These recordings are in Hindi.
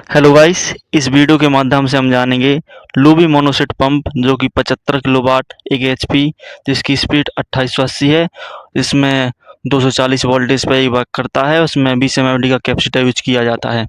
हेलो गाइस, इस वीडियो के माध्यम से हम जानेंगे लूबी मोनोसेट पंप जो कि 75 किलोवाट 1 एचपी जिसकी स्पीड 2880 है। इसमें 240 वोल्टेज पे ही वर्क करता है। उसमें 20 mAh का कैपेसिटर यूज किया जाता है।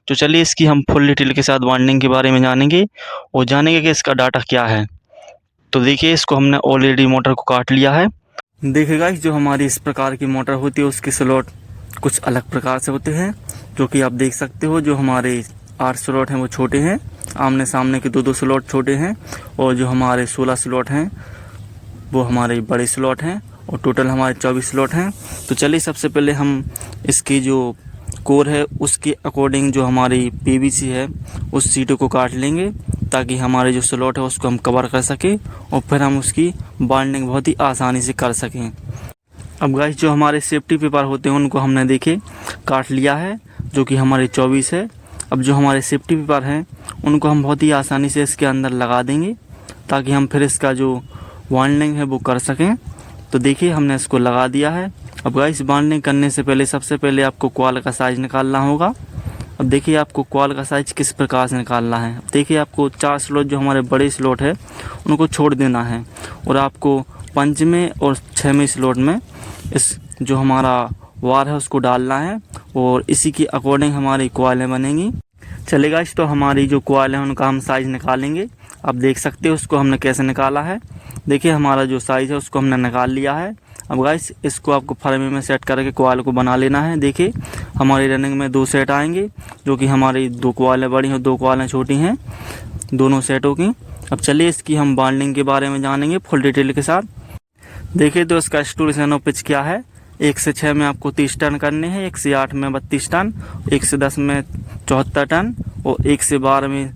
तो चलिए इसकी हम फुल डिटेल के साथ वाइंडिंग के बारे में जानेंगे और जानेंगे कि इसका डाटा क्या है। तो देखिए, इसको हमने ऑलरेडी मोटर को काट लिया है। देखिए गाइस, जो हमारी इस प्रकार की मोटर होती है उसके स्लॉट कुछ अलग प्रकार से होते हैं, जो कि आप देख सकते हो। जो हमारे 8 स्लॉट हैं वो छोटे हैं, आमने सामने के दो स्लॉट छोटे हैं, और जो हमारे 16 स्लॉट हैं वो हमारे बड़े स्लॉट हैं, और टोटल हमारे 24 स्लॉट हैं। तो चलिए सबसे पहले हम इसकी जो कोर है उसके अकॉर्डिंग जो हमारी पीवीसी है उस सीटों को काट लेंगे, ताकि हमारे जो स्लॉट है उसको हम कवर कर सकें और फिर हम उसकी बाइंडिंग बहुत ही आसानी से कर सकें। अब गाइस, जो हमारे सेफ्टी पेपर होते हैं उनको हमने देखे काट लिया है, जो कि हमारे 24 है। अब जो हमारे सेफ्टी पेपर हैं उनको हम बहुत ही आसानी से इसके अंदर लगा देंगे, ताकि हम फिर इसका जो बाइंडिंग है वो कर सकें। तो देखिए, हमने इसको लगा दिया है। अब गाइस, बाइंडिंग करने से पहले सबसे पहले आपको कॉइल का साइज़ निकालना होगा। अब देखिए, आपको कॉइल का साइज़ किस प्रकार से निकालना है। अब देखिए, आपको 4 स्लॉट जो हमारे बड़े स्लॉट है उनको छोड़ देना है, और आपको 5वें और 6वें स्लॉट में इस जो हमारा वार है उसको डालना है, और इसी की अकॉर्डिंग हमारी कॉइलें बनेंगी। चलेगा इस तो हमारी जो कॉइल है उनका हम साइज़ निकालेंगे। आप देख सकते हो उसको हमने कैसे निकाला है। देखिए, हमारा जो साइज़ है उसको हमने निकाल लिया है। अब गाइस, इसको आपको फ्रेम में सेट करके कॉइल को बना लेना है। देखिए, हमारी रनिंग में 2 सेट आएंगे, जो कि हमारी 2 कॉइलें बड़ी और 2 कॉइलें छोटी हैं, दोनों सेटों की। अब चलिए इसकी हम बाइंडिंग के बारे में जानेंगे फुल डिटेल के साथ। देखिए, तो इसका स्टूलेशन ऑफ पिच क्या है। 1 से 6 में आपको 30 टन करने हैं, 1 से 8 में 32 टन, 1 से 10 में 74 टन, और 1 से 12 में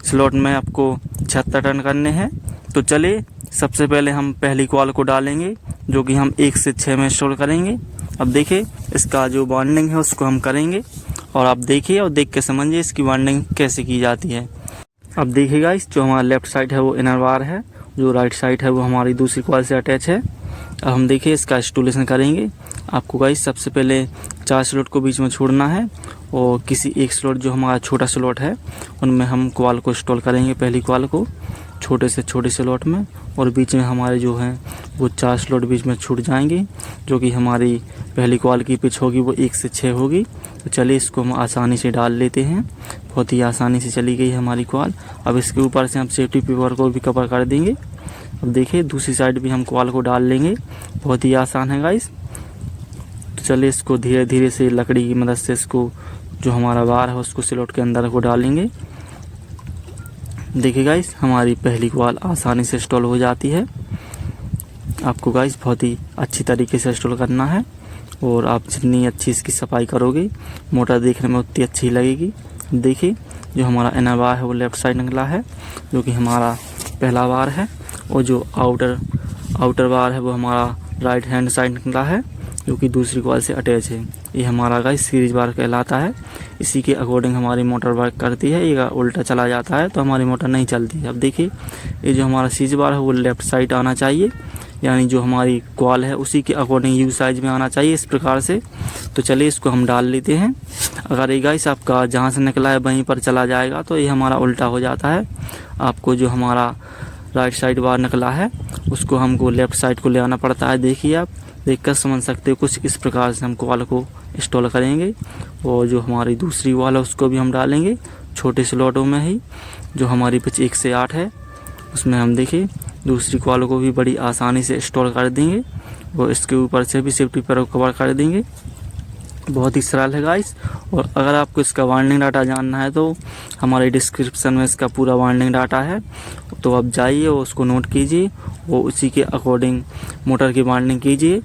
स्लॉट में आपको 76 टन करने हैं। तो चलिए सबसे पहले हम पहली कॉइल को डालेंगे, जो कि हम 1 से 6 में इंस्टॉल करेंगे। अब देखिए, इसका जो बाइंडिंग है उसको हम करेंगे, और आप देखिए और देख के समझिए इसकी बाइंडिंग कैसे की जाती है। अब देखिएगा, इस जो हमारा लेफ्ट साइड है वो इनर वार है, जो राइट साइड है वो हमारी दूसरी कॉइल से अटैच है। अब हम देखिए इसका इंस्टॉलेशन करेंगे। आपको गाइस सबसे पहले 4 स्लॉट को बीच में छोड़ना है, और किसी एक स्लॉट जो हमारा छोटा स्लॉट है उनमें हम कॉइल को इंस्टॉल करेंगे। पहली कॉइल को छोटे से छोटे स्लॉट में, और बीच में हमारे जो हैं वो 4 स्लॉट बीच में छूट जाएंगे, जो कि हमारी पहली कॉइल की पिच होगी वो 1 से 6 होगी। तो चलिए इसको हम आसानी से डाल लेते हैं। बहुत ही आसानी से चली गई हमारी कॉइल। अब इसके ऊपर से हम सेफ्टी पेपर को भी कवर कर देंगे। अब देखिए, दूसरी साइड भी हम कॉइल को डाल लेंगे। बहुत ही आसान है गाइस। तो चलिए इसको धीरे धीरे से लकड़ी की मदद से इसको जो हमारा वार है उसको स्लॉट के अंदर को डालेंगे। देखिए गाइस, हमारी पहली कॉइल आसानी से इंस्टॉल हो जाती है। आपको गाइस बहुत ही अच्छी तरीके से इंस्टॉल करना है, और आप जितनी अच्छी इसकी सफाई करोगे मोटर देखने में उतनी अच्छी लगेगी। देखिए, जो हमारा इनर वार है वो लेफ़्ट साइड निकला है, जो कि हमारा पहला वार है, और जो आउटर वार है वो हमारा राइट हैंड साइड निकला है, जो कि दूसरी कॉइल से अटैच है। ये हमारा गाइस सीरीज बार कहलाता है। इसी के अकॉर्डिंग हमारी मोटर वर्क करती है। ये उल्टा चला जाता है तो हमारी मोटर नहीं चलती है। अब देखिए, ये जो हमारा सीरीज बार है वो लेफ़्ट साइड आना चाहिए, यानी जो हमारी कॉइल है उसी के अकॉर्डिंग यू साइज में आना चाहिए, इस प्रकार से। तो चलिए इसको हम डाल लेते हैं। अगर ये गाइस आपका जहाँ से निकला है वहीं पर चला जाएगा तो ये हमारा उल्टा हो जाता है। आपको जो हमारा राइट साइड बार निकला है उसको हमको लेफ़्ट साइड को ले आना पड़ता है। देखिए, आप देखकर समझ सकते हो कुछ इस प्रकार से हम कॉइल को इंस्टॉल करेंगे। और जो हमारी दूसरी कॉइल है उसको भी हम डालेंगे छोटे स्लॉटों में ही। जो हमारी पिच 1 से 8 है उसमें हम देखिए दूसरी कॉइल को भी बड़ी आसानी से इंस्टॉल कर देंगे, और इसके ऊपर से भी सेफ्टी पर कवर कर देंगे। बहुत ही सरल है गाइस। और अगर आपको इसका वाइंडिंग डाटा जानना है तो हमारे डिस्क्रिप्शन में इसका पूरा वाइंडिंग डाटा है, तो आप जाइए और उसको नोट कीजिए, वो उसी के अकॉर्डिंग मोटर की वाइंडिंग कीजिए।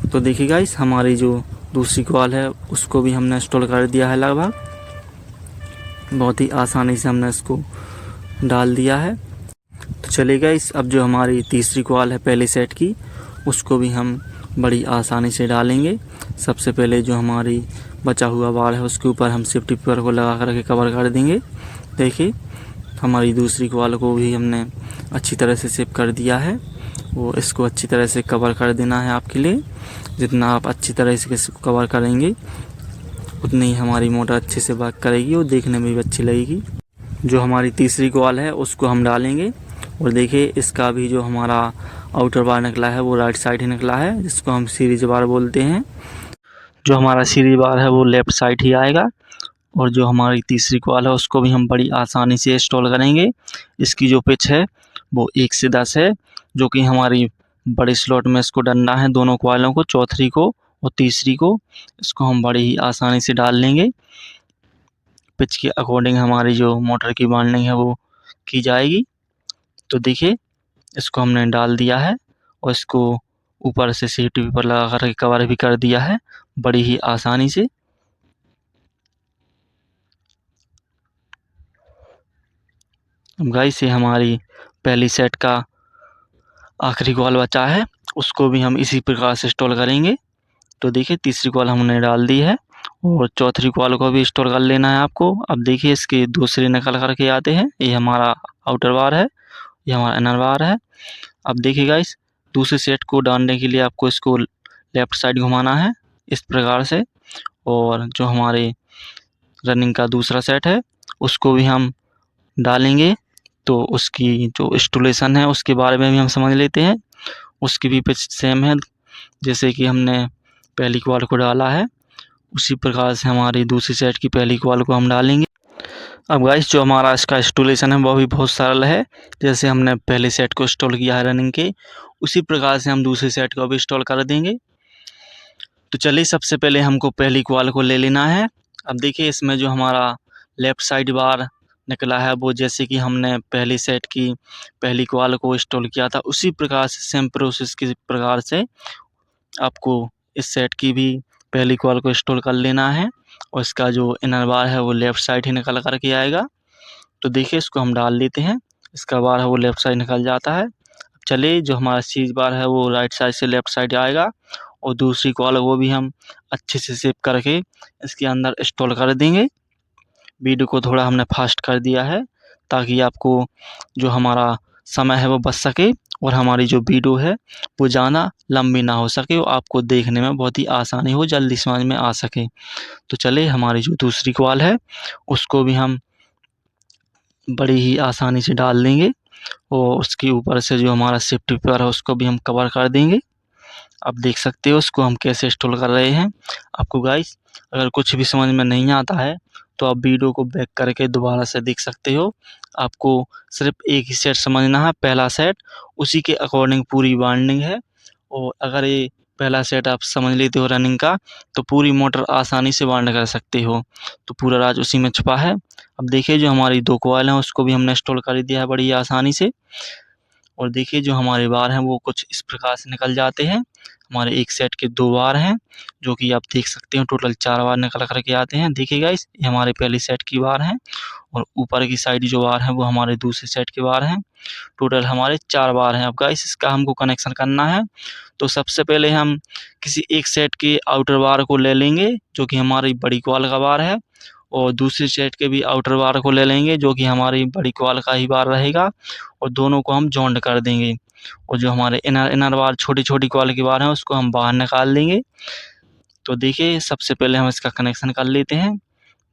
तो देखिए गाइस, हमारी जो दूसरी कॉइल है उसको भी हमने इंस्टॉल कर दिया है लगभग। बहुत ही आसानी से हमने इसको डाल दिया है। तो चलिए गाइस, अब जो हमारी तीसरी कॉइल है पहले सेट की उसको भी हम बड़ी आसानी से डालेंगे। सबसे पहले जो हमारी बचा हुआ वार है उसके ऊपर हम सेफ्टी पेपर को लगा कर के कवर कर देंगे। देखिए, हमारी दूसरी कॉइल को भी हमने अच्छी तरह से सेव कर दिया है, वो इसको अच्छी तरह से कवर कर देना है आपके लिए। जितना आप अच्छी तरह से इसको कवर करेंगे उतनी ही हमारी मोटर अच्छे से वर्क करेगी और देखने में भी अच्छी लगेगी। जो हमारी तीसरी कॉइल है उसको हम डालेंगे और देखिए इसका भी जो हमारा आउटर बार निकला है वो राइट साइड ही निकला है, जिसको हम सीरीज बार बोलते हैं। जो हमारा सीरीज बार है वो लेफ़्ट साइड ही आएगा और जो हमारी तीसरी कॉइल है उसको भी हम बड़ी आसानी से इंस्टॉल करेंगे। इसकी जो पिच है वो 1 से 10 है, जो कि हमारी बड़े स्लॉट में इसको डालना है, दोनों कॉइलों को, चौथी को और तीसरी को। इसको हम बड़ी ही आसानी से डाल लेंगे। पिच के अकॉर्डिंग हमारी जो मोटर की बाइंडिंग है वो की जाएगी। तो देखिए इसको हमने डाल दिया है और इसको ऊपर से सेफ्टी पेपर लगा कर कवर भी कर दिया है बड़ी ही आसानी से। अब गाइस ये हमारी पहली सेट का आखिरी कॉइल बचा है, उसको भी हम इसी प्रकार से इंस्टॉल करेंगे। तो देखिए तीसरी कॉइल हमने डाल दी है और चौथी कॉइल को भी इंस्टॉल कर लेना है आपको। अब देखिए इसके दूसरे निकल करके आते हैं। ये हमारा आउटर बार है, ये हमारा इनर बार है। अब देखिए गाइस दूसरे सेट को डालने के लिए आपको इसको लेफ़्ट साइड घुमाना है इस प्रकार से, और जो हमारे रनिंग का दूसरा सेट है उसको भी हम डालेंगे। तो उसकी जो इंस्टॉलेशन है उसके बारे में भी हम समझ लेते हैं। उसकी भी पिच सेम है, जैसे कि हमने पहली कॉइल को डाला है उसी प्रकार से हमारी दूसरी सेट की पहली कॉइल को हम डालेंगे। अब गाइस जो हमारा इसका इंस्टॉलेशन है वो भी बहुत सरल है। जैसे हमने पहले सेट को इंस्टॉल किया है रनिंग के, उसी प्रकार से हम दूसरी सेट को भी इंस्टॉल कर देंगे। तो चलिए सबसे पहले हमको पहली कॉइल को ले लेना है। अब देखिए इसमें जो हमारा लेफ़्ट साइड बार निकला है वो जैसे कि हमने पहली सेट की पहली कॉइल को इंस्टॉल किया था उसी प्रकार से सेम प्रोसेस के प्रकार से आपको इस सेट की भी पहली कॉइल को इंस्टॉल कर लेना है और इसका जो इनर बार है वो लेफ़्ट साइड ही निकल कर के आएगा। तो देखिए इसको हम डाल लेते हैं, इसका बार है वो लेफ़्ट साइड निकल जाता है। चलिए जो हमारा सीरीज बार है वो राइट साइड से लेफ़्ट साइड आएगा और दूसरी कॉइल वो भी हम अच्छे से शेप करके इसके अंदर इंस्टॉल कर देंगे। वीडियो को थोड़ा हमने फास्ट कर दिया है ताकि आपको जो हमारा समय है वो बच सके और हमारी जो वीडियो है वो ज़्यादा लंबी ना हो सके और आपको देखने में बहुत ही आसानी हो, जल्दी समझ में आ सके। तो चलिए हमारी जो दूसरी कॉइल है उसको भी हम बड़ी ही आसानी से डाल देंगे और उसके ऊपर से जो हमारा सेफ्टी पेपर है उसको भी हम कवर कर देंगे। आप देख सकते हो उसको हम कैसे इंस्टॉल कर रहे हैं। आपको गाइस अगर कुछ भी समझ में नहीं आता है तो आप वीडियो को बैक करके दोबारा से देख सकते हो। आपको सिर्फ एक ही सेट समझना है, पहला सेट, उसी के अकॉर्डिंग पूरी बाइंडिंग है। और अगर ये पहला सेट आप समझ लेते हो रनिंग का तो पूरी मोटर आसानी से बाइंड कर सकते हो। तो पूरा राज उसी में छुपा है। अब देखिए जो हमारी 2 कॉइल हैं उसको भी हमने इंस्टॉल कर दिया है बड़ी आसानी से। और देखिए जो हमारे बार हैं वो कुछ इस प्रकार से निकल जाते हैं। हमारे एक सेट के 2 बार हैं, जो कि आप देख सकते हो टोटल 4 बार निकल कर के आते हैं। देखिए गाइस ये हमारे पहली सेट की बार हैं और ऊपर की साइड जो बार हैं वो हमारे दूसरे सेट के बार हैं। टोटल हमारे 4 बार हैं। अब गाइस इसका हमको कनेक्शन करना है। तो सबसे पहले हम किसी एक सेट के आउटर बार को ले लेंगे जो कि हमारी बड़ी कॉइल का बार है और दूसरी सेट के भी आउटर बार को ले लेंगे जो कि हमारी बड़ी कॉइल का ही बार रहेगा और दोनों को हम जॉइंट कर देंगे। और जो हमारे इनर इनर बार छोटी-छोटी कॉइल के बार हैं उसको हम बाहर निकाल देंगे। तो देखिए सबसे पहले हम इसका कनेक्शन कर लेते हैं।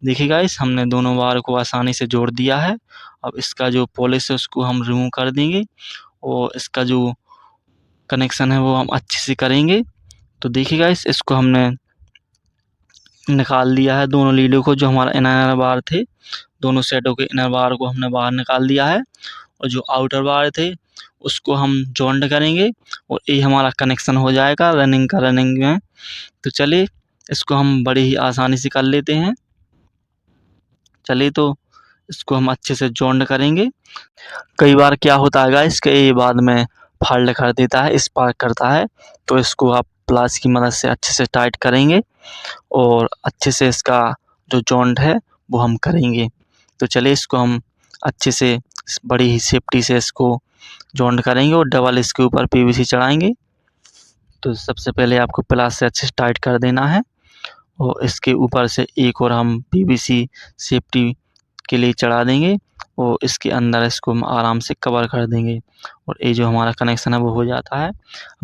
देखिए गाइस हमने दोनों बार को आसानी से जोड़ दिया है। अब इसका जो पॉलिश है उसको हम रिमूव कर देंगे और इसका जो कनेक्शन है वो हम अच्छे से करेंगे। तो देखिए गाइस इसको हमने निकाल दिया है दोनों लीडों को, जो हमारा इनर बार थे दोनों सेटों के इनर बार को हमने बाहर निकाल दिया है और जो आउटर बार थे उसको हम जॉइंट करेंगे और ये हमारा कनेक्शन हो जाएगा रनिंग का रनिंग में। तो चलिए इसको हम बड़ी ही आसानी से कर लेते हैं। चलिए तो इसको हम अच्छे से जॉइंट करेंगे। कई बार क्या होता है गाइस कि ये बाद में फाल्ट कर देता है, स्पार्क करता है, तो इसको आप प्लास की मदद से अच्छे से टाइट करेंगे और अच्छे से इसका जो जॉइंट है वो हम करेंगे। तो चलिए इसको हम अच्छे से बड़ी ही सेफ्टी से इसको जॉइंट करेंगे और डबल इसके ऊपर पीवीसी चढ़ाएंगे। तो सबसे पहले आपको प्लास से अच्छे से टाइट कर देना है और इसके ऊपर से एक और हम पीवीसी सेफ्टी के लिए चढ़ा देंगे और इसके अंदर इसको हम आराम से कवर कर देंगे और ये जो हमारा कनेक्शन है वो हो जाता है।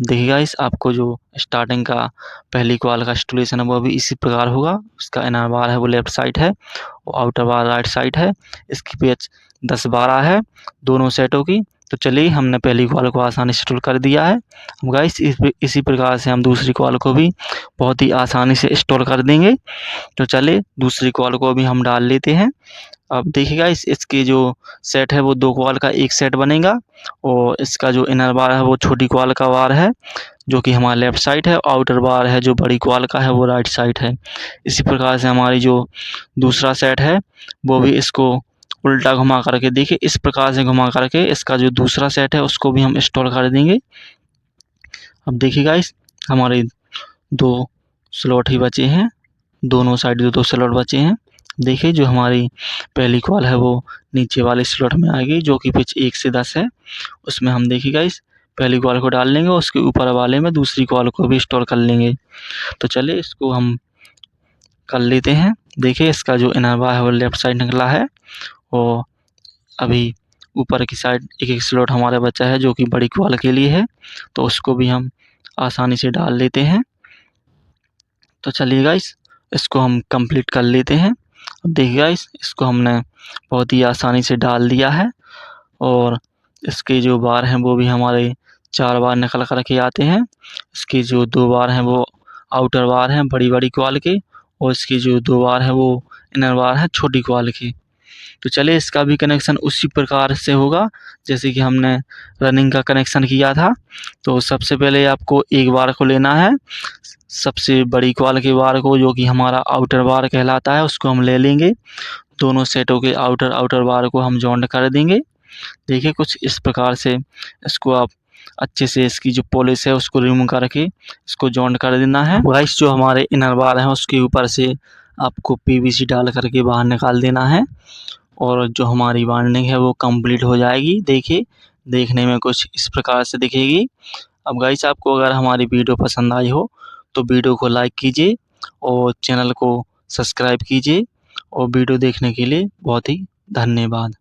देखिए गाइस, आपको जो स्टार्टिंग का पहली कॉल का इंस्टॉलेशन है वो भी इसी प्रकार होगा। इसका इनर बार है वो लेफ्ट साइड है और आउटर बार राइट साइड है। इसकी पिच 10-12 है दोनों सेटों की। तो चलिए, हमने पहली कॉल को आसानी से इंस्टॉल कर दिया है। अब गाइस, इसी प्रकार से हम दूसरी कॉल को भी बहुत ही आसानी से इंस्टॉल कर देंगे। तो चलिए, दूसरी कॉल को भी हम डाल लेते हैं। अब देखिए गाइस, इसकी जो सेट है वो 2 कॉल का एक सेट बनेगा और इसका जो इनर बार है वो छोटी कॉल का बार है जो कि हमारा लेफ्ट साइड है, और आउटर बार है जो बड़ी कॉल का है वो राइट साइड है। इसी प्रकार से हमारी जो दूसरा सेट है वो भी इसको उल्टा घुमा करके, देखिए इस प्रकार से घुमा करके इसका जो दूसरा सेट है उसको भी हम इंस्टॉल कर देंगे। अब देखिए गाइस, हमारे 2 स्लॉट ही बचे हैं, दोनों साइड 2-2 स्लॉट बचे हैं। देखिए, जो हमारी पहली कॉल है वो नीचे वाले स्लॉट में आ गई जो कि पिच 1 से 10 है। उसमें हम देखिए गाइस, पहली कॉल को डाल लेंगे और उसके ऊपर वाले में दूसरी कॉल को भी इंस्टॉल कर लेंगे। तो चलिए, इसको हम कर लेते हैं। देखिए, इसका जो इनर बार है वो लेफ्ट साइड निकला है और अभी ऊपर की साइड एक स्लॉट हमारा बचा है जो कि बड़ी कॉल के लिए है, तो उसको भी हम आसानी से डाल लेते हैं। तो चलिए गाइस, इसको हम कंप्लीट कर लेते हैं। अब देखिए गाइस, इसको हमने बहुत ही आसानी से डाल दिया है और इसके जो बार हैं वो भी हमारे 4 बार निकल कर के आते हैं। इसके जो 2 बार हैं वो आउटर बार हैं बड़ी कॉल के और इसकी जो 2 बार हैं वो इनर बार हैं छोटी कॉल की। तो चलिए, इसका भी कनेक्शन उसी प्रकार से होगा जैसे कि हमने रनिंग का कनेक्शन किया था। तो सबसे पहले आपको एक बार को लेना है, सबसे बड़ी कॉल के बार को जो कि हमारा आउटर बार कहलाता है उसको हम ले लेंगे। दोनों सेटों के आउटर बार को हम जॉइंट कर देंगे। देखिए, कुछ इस प्रकार से इसको आप अच्छे से इसकी जो पॉलिश है उसको रिमूव करके इसको जॉइंट कर देना है। गाइस, जो हमारे इनर बार हैं उसके ऊपर से आपको पीवीसी डाल करके बाहर निकाल देना है और जो हमारी बाइंडिंग है वो कंप्लीट हो जाएगी। देखिए, देखने में कुछ इस प्रकार से दिखेगी। अब गाइस, आपको अगर हमारी वीडियो पसंद आई हो तो वीडियो को लाइक कीजिए और चैनल को सब्सक्राइब कीजिए और वीडियो देखने के लिए बहुत ही धन्यवाद।